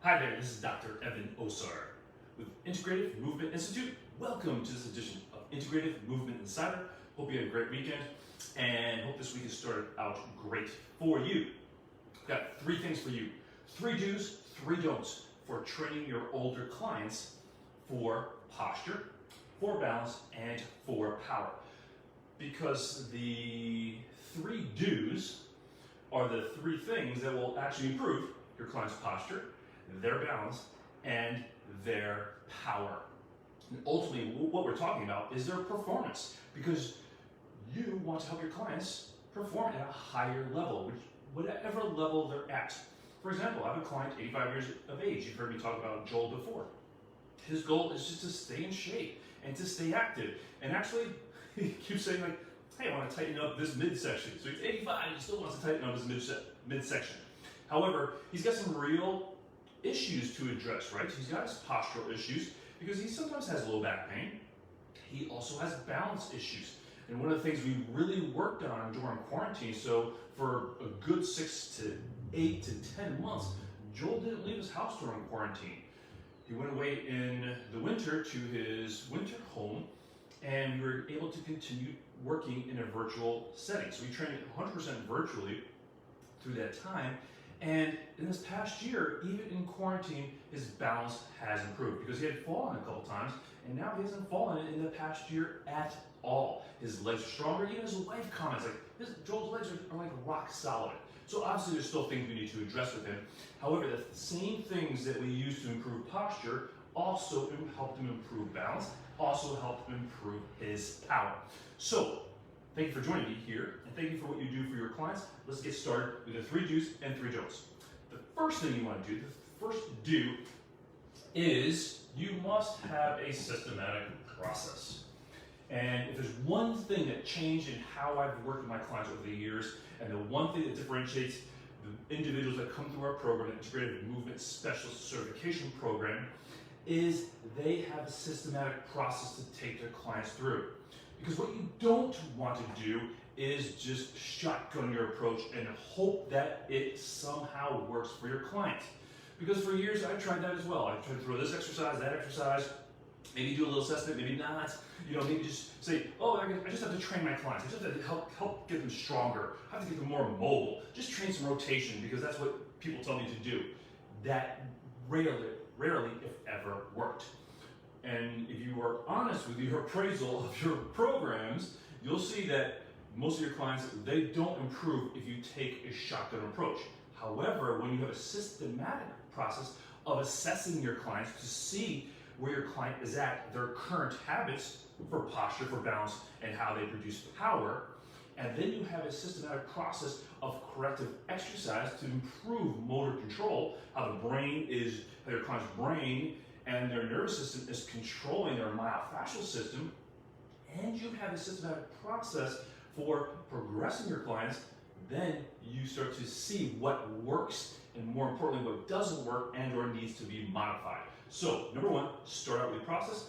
Hi there, this is Dr. Evan Osar with Integrative Movement Institute. Welcome to this edition of Integrative Movement Insider. Hope you had a great weekend and hope this week has started out great for you. I've got three things for you. 3 do's, 3 don'ts for training your older clients for posture, for balance, and for power. Because the 3 do's are the 3 things that will actually improve your client's posture, their balance, and their power. And ultimately, what we're talking about is their performance, because you want to help your clients perform at a higher level, whatever level they're at. For example, I have a client, 85 years of age. You've heard me talk about Joel before. His goal is just to stay in shape and to stay active. And actually, he keeps saying like, hey, I want to tighten up this midsection. So he's 85, he still wants to tighten up his midsection. However, he's got some real issues to address, right? He's got his postural issues because he sometimes has low back pain. He also has balance issues. And one of the things we really worked on during quarantine, so for a good 6 to 8 to 10 months, Joel didn't leave his house during quarantine. He went away in the winter to his winter home, and we were able to continue working in a virtual setting. So we trained 100% virtually through that time. And in this past year, even in quarantine, his balance has improved because he had fallen a couple times, and now he hasn't fallen in the past year at all. His legs are stronger. Even his wife comments like, Joel's legs are like rock solid. So obviously there's still things we need to address with him. However, the same things that we use to improve posture also helped him improve balance, also helped him improve his power. So thank you for joining me here, and thank you for what you do for your clients. Let's get started with the 3 do's and 3 don'ts. The first thing you want to do, the first do, is you must have a systematic process. And if there's one thing that changed in how I've worked with my clients over the years, and the one thing that differentiates the individuals that come through our program, the Integrative Movement Specialist Certification Program, is they have a systematic process to take their clients through. Because what you don't want to do is just shotgun your approach and hope that it somehow works for your client. Because for years I've tried that as well. I've tried to throw this exercise, that exercise, maybe do a little assessment, maybe not. Maybe just say, oh, I just have to train my clients. I just have to help get them stronger. I have to get them more mobile. Just train some rotation because that's what people tell me to do. That rarely, if ever, worked. And if you are honest with your appraisal of your programs, you'll see that most of your clients, they don't improve if you take a shotgun approach. However, when you have a systematic process of assessing your clients to see where your client is at, their current habits for posture, for balance, and how they produce power, and then you have a systematic process of corrective exercise to improve motor control, how your client's brain and their nervous system is controlling their myofascial system, and you have a systematic process for progressing your clients, then you start to see what works and more importantly what doesn't work and or needs to be modified. So number 1, start out with the process.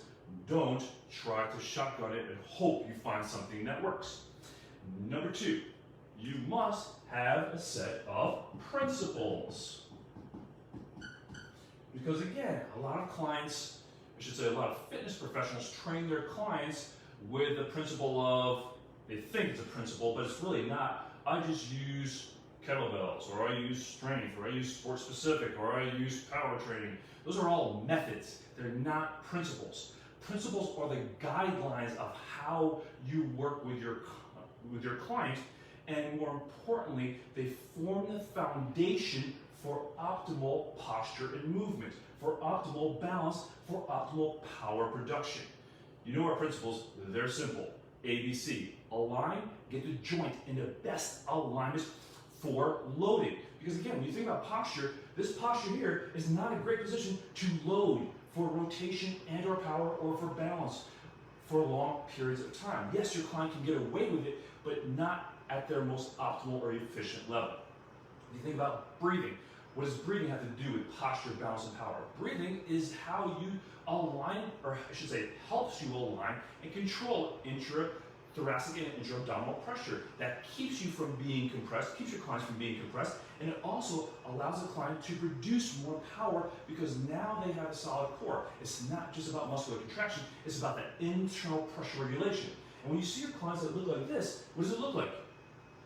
Don't try to shotgun it and hope you find something that works. Number 2, you must have a set of principles. Because again, a lot of clients, a lot of fitness professionals train their clients with the principle of, they think it's a principle, but it's really not. I just use kettlebells, or I use strength, or I use sport specific, or I use power training. Those are all methods. They're not principles. Principles are the guidelines of how you work with your client, and more importantly, they form the foundation for optimal posture and movement, for optimal balance, for optimal power production. You know our principles, they're simple. ABC, align, get the joint in the best alignment for loading. Because again, when you think about posture, this posture here is not a great position to load for rotation and or power or for balance for long periods of time. Yes, your client can get away with it, but not at their most optimal or efficient level. If you think about breathing, what does breathing have to do with posture, balance, and power? Breathing is how you align, or I should say, it helps you align and control thoracic and intra-abdominal pressure that keeps you from being compressed, keeps your clients from being compressed, and it also allows the client to produce more power because now they have a solid core. It's not just about muscular contraction, it's about that internal pressure regulation. And when you see your clients that look like this, what does it look like?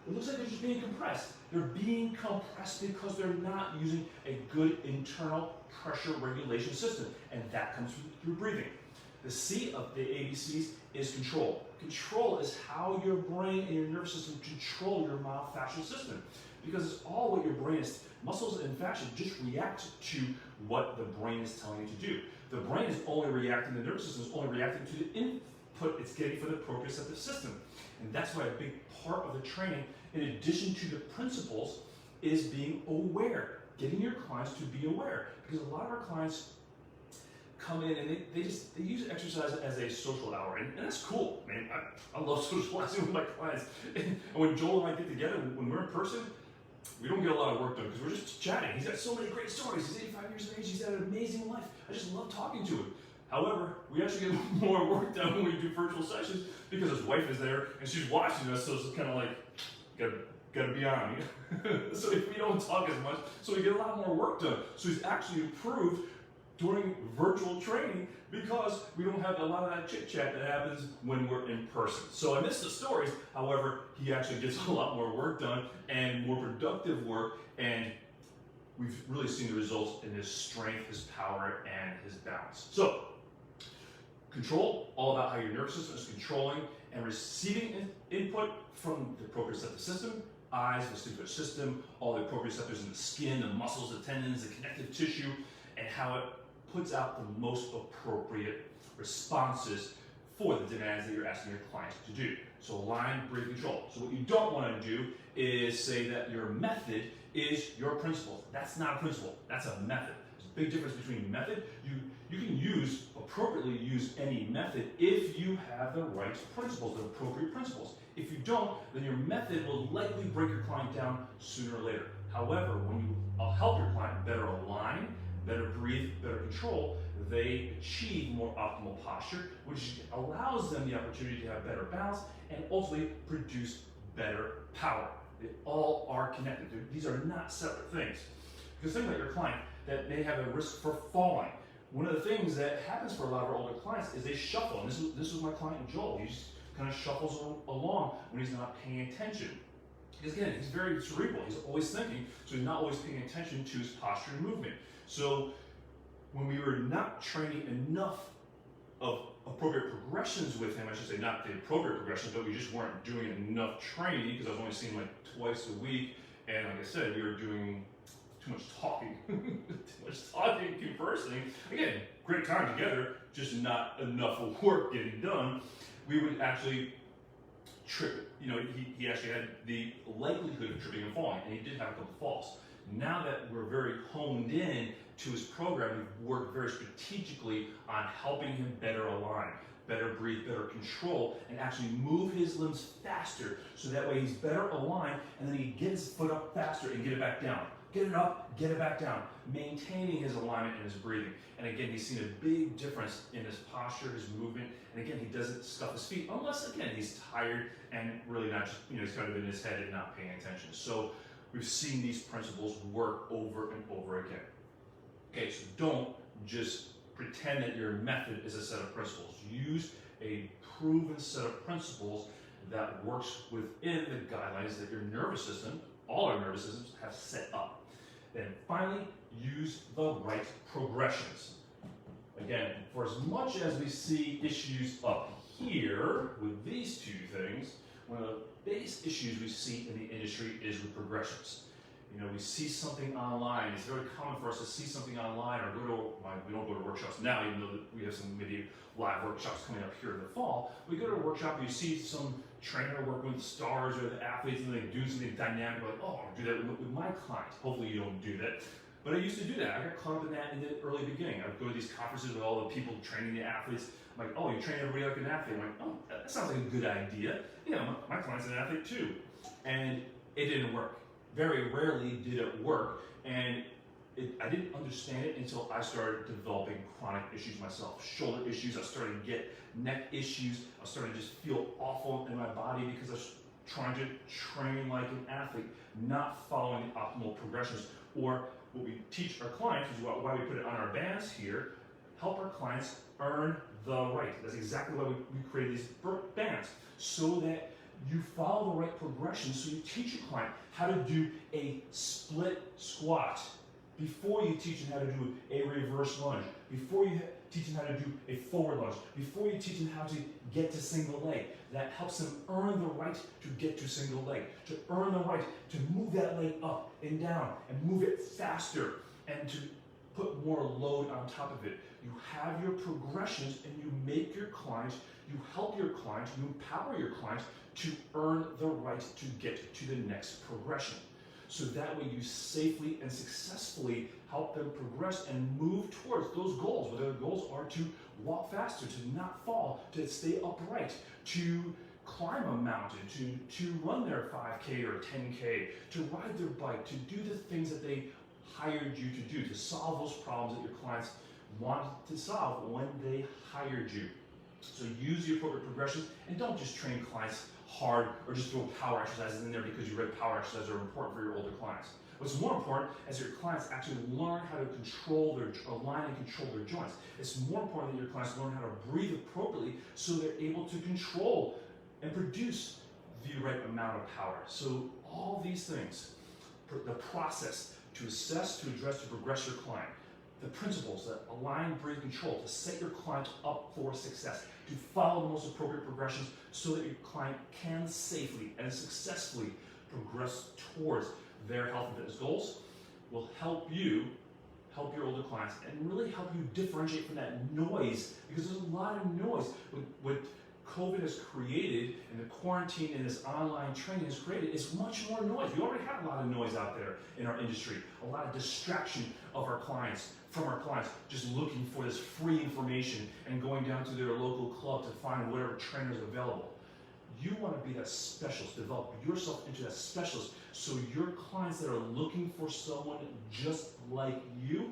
It looks like they're just being compressed. They're being compressed because they're not using a good internal pressure regulation system, and that comes through breathing. The C of the ABCs is control. Control is how your brain and your nervous system control your myofascial system, because it's all what your brain is. Muscles and fascia just react to what the brain is telling you to do. The brain is only reacting, the nervous system is only reacting to the input it's getting for the proprioceptive system. And that's why a big part of the training, in addition to the principles, is being aware, getting your clients to be aware. Because a lot of our clients come in and they use exercise as a social hour, and that's cool, man. I love socializing with my clients. And when Joel and I get together, when we're in person, we don't get a lot of work done because we're just chatting. He's got so many great stories. He's 85 years of age. He's had an amazing life. I just love talking to him. However, we actually get more work done when we do virtual sessions because his wife is there and she's watching us, so it's kind of like, gotta be on. So if we don't talk as much, so we get a lot more work done. So he's actually improved during virtual training because we don't have a lot of that chit chat that happens when we're in person. So I miss the stories. However, he actually gets a lot more work done and more productive work, and we've really seen the results in his strength, his power, and his balance. So control, all about how your nervous system is controlling and receiving input from the proprioceptive system, eyes, vestibular system, all the proprioceptors in the skin, the muscles, the tendons, the connective tissue, and how it puts out the most appropriate responses for the demands that you're asking your clients to do. So align, breathe, control. So what you don't want to do is say that your method is your principle. That's not a principle, that's a method. There's a big difference between method. You can appropriately use any method if you have the right principles, the appropriate principles. If you don't, then your method will likely break your client down sooner or later. However, when you help your client better align, better breathe, better control, they achieve more optimal posture, which allows them the opportunity to have better balance and ultimately produce better power. They all are connected. These are not separate things. Because think about your client that may have a risk for falling. One of the things that happens for a lot of our older clients is they shuffle. And this was my client Joel. He just kind of shuffles along when he's not paying attention. Because again, he's very cerebral. He's always thinking, so he's not always paying attention to his posture and movement. So when we were not training enough of appropriate progressions with him, I should say not the appropriate progressions, but we just weren't doing enough training because I was only seeing him like twice a week. And like I said, we were doing too much talking, conversing. Again, great time together, just not enough of work getting done. We would actually trip. He actually had the likelihood of tripping and falling, and he did have a couple falls. Now that we're very honed in to his program, we've worked very strategically on helping him better align, better breathe, better control, and actually move his limbs faster so that way he's better aligned, and then he gets his foot up faster and get it back down. Get it up, get it back down, maintaining his alignment and his breathing. And again, he's seen a big difference in his posture, his movement, and again, he doesn't stuff his feet, unless again, he's tired and really not just, he's kind of in his head and not paying attention. So we've seen these principles work over and over again. Okay, so don't just pretend that your method is a set of principles. Use a proven set of principles that works within the guidelines that your nervous system, all our nervous systems, have set up. Then finally, use the right progressions. Again, for as much as we see issues up here with these two things, one of the biggest issues we see in the industry is with progressions. We see something online. It's very common for us to see something online or we don't go to workshops now, even though we have some maybe live workshops coming up here in the fall. We go to a workshop and you see some trainer working with stars or the athletes and they do something dynamic, like, oh, I'll do that with my clients. Hopefully you don't do that. But I used to do that. I got caught up in that in the early beginning. I would go to these conferences with all the people training the athletes. I'm like, oh, you train everybody like an athlete. I'm like, oh, that sounds like a good idea. My client's an athlete too. And it didn't work. Very rarely did it work. And I didn't understand it until I started developing chronic issues myself. Shoulder issues, I started to get neck issues, I started to just feel awful in my body because I was trying to train like an athlete, not following the optimal progressions. Or what we teach our clients, which is why we put it on our bands here, help our clients earn the right. That's exactly why we created these bands, so that you follow the right progression. So you teach your client how to do a split squat before you teach them how to do a reverse lunge, before you teach them how to do a forward lunge, before you teach them how to get to single leg. That helps them earn the right to get to single leg, to earn the right to move that leg up and down and move it faster and to put more load on top of it. You have your progressions and you make your client, you help your client, you empower your client to earn the right to get to the next progression. So that way you safely and successfully help them progress and move towards those goals, whether the goals are to walk faster, to not fall, to stay upright, to climb a mountain, to run their 5K or 10K, to ride their bike, to do the things that they hired you to do, to solve those problems that your clients wanted to solve when they hired you. So use the appropriate progressions and don't just train clients hard or just throw power exercises in there because you read power exercises are important for your older clients. What's more important is your clients actually learn how to control align and control their joints. It's more important that your clients learn how to breathe appropriately so they're able to control and produce the right amount of power. So all these things, the process to assess, to address, to progress your client, the principles that align, breathe, control, to set your client up for success, to follow the most appropriate progressions so that your client can safely and successfully progress towards their health and fitness goals, will help you help your older clients and really help you differentiate from that noise, because there's a lot of noise. What COVID has created and the quarantine and this online training has created is much more noise. We already have a lot of noise out there in our industry, a lot of distraction of our clients, from our clients, just looking for this free information and going down to their local club to find whatever trainer is available. You want to be that specialist, develop yourself into that specialist so your clients that are looking for someone just like you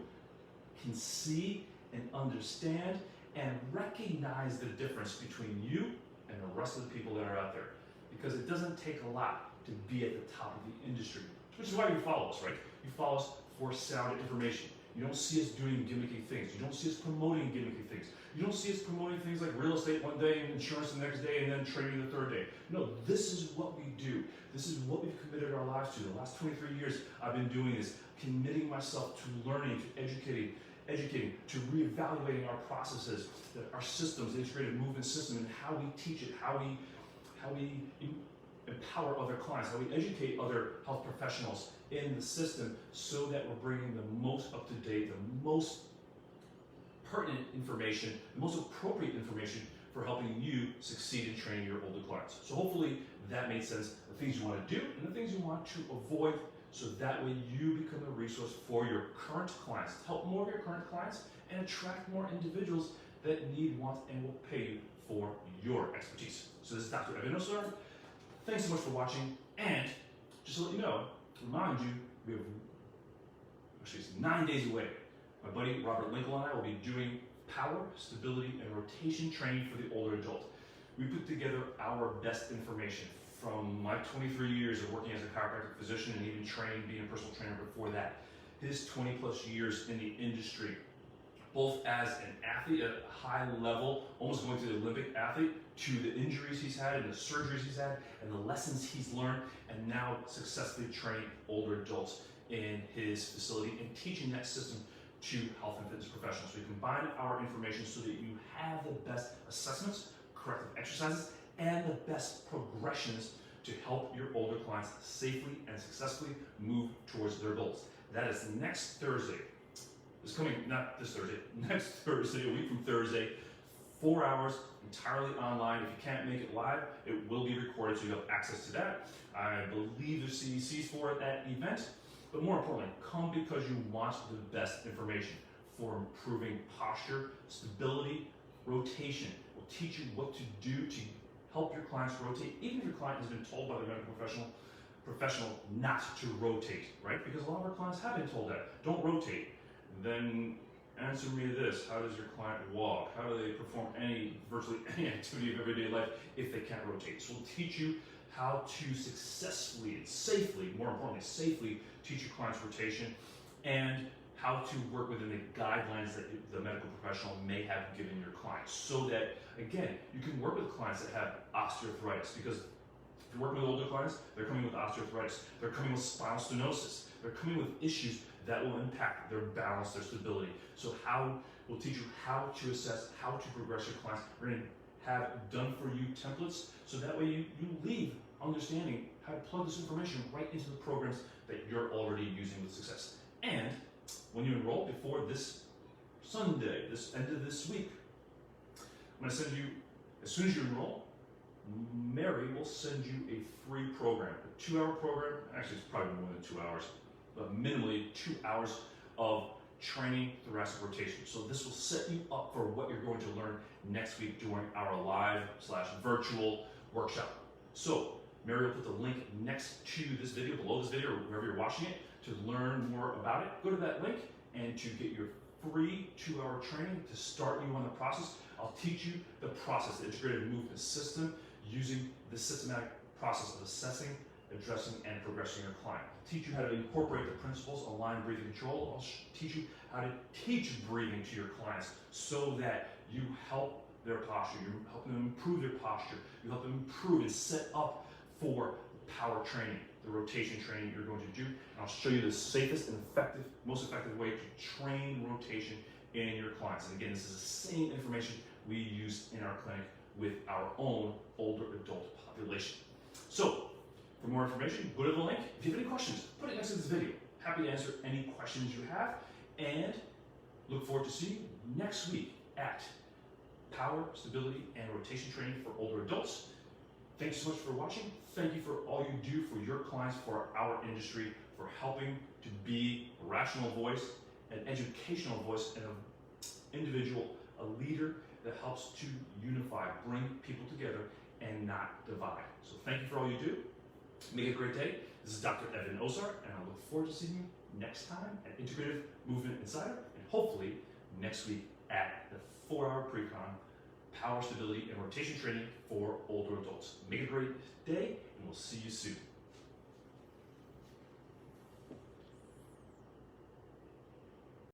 can see and understand and recognize the difference between you and the rest of the people that are out there. Because it doesn't take a lot to be at the top of the industry, which is why you follow us, right? You follow us for sound information. You don't see us doing gimmicky things. You don't see us promoting gimmicky things. You don't see us promoting things like real estate one day and insurance the next day and then trading the third day. No, this is what we do. This is what we've committed our lives to. The last 23 years I've been doing this, committing myself to learning, to educating, to reevaluating our processes, our systems, the integrated movement system, and how we teach it, how we empower other clients, how we educate other health professionals in the system so that we're bringing the most up-to-date, the most pertinent information, the most appropriate information for helping you succeed in training your older clients. So hopefully that made sense, the things you want to do and the things you want to avoid, so that way you become a resource for your current clients, help more of your current clients and attract more individuals that need, want, and will pay you for your expertise. So this is Dr. Osar. Thanks so much for watching, and just to let you know, remind you, we have, actually it's 9 days away. My buddy Linkul and I will be doing power, stability, and rotation training for the older adult. We put together our best information from my 23 years of working as a chiropractic physician and even training, being a personal trainer before that. His 20 plus years in the industry, both as an athlete at a high level, almost going to the Olympic athlete, to the injuries he's had and the surgeries he's had and the lessons he's learned, and now successfully training older adults in his facility and teaching that system to health and fitness professionals. We combine our information so that you have the best assessments, corrective exercises, and the best progressions to help your older clients safely and successfully move towards their goals. That is next Thursday. It's coming, not this Thursday, next Thursday, a week from Thursday, 4 hours, entirely online. If you can't make it live, it will be recorded, so you have access to that. I believe there's CECs for it at event, but more importantly, come because you want the best information for improving posture, stability, rotation. We'll teach you what to do to help your clients rotate, even if your client has been told by the medical professional not to rotate, right? Because a lot of our clients have been told that, don't rotate. Then answer me this, how does your client walk? How do they perform virtually any activity of everyday life if they can't rotate? So we'll teach you how to successfully and safely, more importantly, safely teach your clients rotation, and how to work within the guidelines that the medical professional may have given your clients, so that, again, you can work with clients that have osteoarthritis, because if you're working with older clients, they're coming with osteoarthritis, they're coming with spinal stenosis, they're coming with issues that will impact their balance, their stability. So we'll teach you how to assess, how to progress your clients. We're going to have done for you templates, so that way you leave understanding how to plug this information right into the programs that you're already using with success. And when you enroll before this Sunday, this end of this week, I'm going to send you, as soon as you enroll, Mary will send you a free program, a 2-hour program. Actually, it's probably more than 2 hours, but minimally 2 hours of training thoracic rotation. So this will set you up for what you're going to learn next week during our live/virtual workshop. So Mary will put the link next to this video, below this video, or wherever you're watching it, to learn more about it. Go to that link, and to get your free 2-hour training to start you on the process. I'll teach you the process, the integrated movement system, using the systematic process of assessing, addressing, and progressing your client. I'll teach you how to incorporate the principles of aligned breathing control. I'll teach you how to teach breathing to your clients, so that you help their posture, you help them improve their posture, you help them improve and set up for power training, the rotation training you're going to do. And I'll show you the safest and most effective way to train rotation in your clients. And again, this is the same information we use in our clinic with our own older adult population. So, for more information, go to the link. If you have any questions, put it next to this video. Happy to answer any questions you have, and look forward to seeing you next week at Power, Stability, and Rotation Training for Older Adults. Thanks so much for watching. Thank you for all you do for your clients, for our industry, for helping to be a rational voice, an educational voice, and an individual, a leader that helps to unify, bring people together, and not divide. So thank you for all you do. Make it a great day. This is Dr. Evan Osar, and I look forward to seeing you next time at Integrative Movement Insider, and hopefully next week at the 4-hour pre-con, Power, Stability, and Rotation Training for Older Adults. Make it a great day, and we'll see you soon.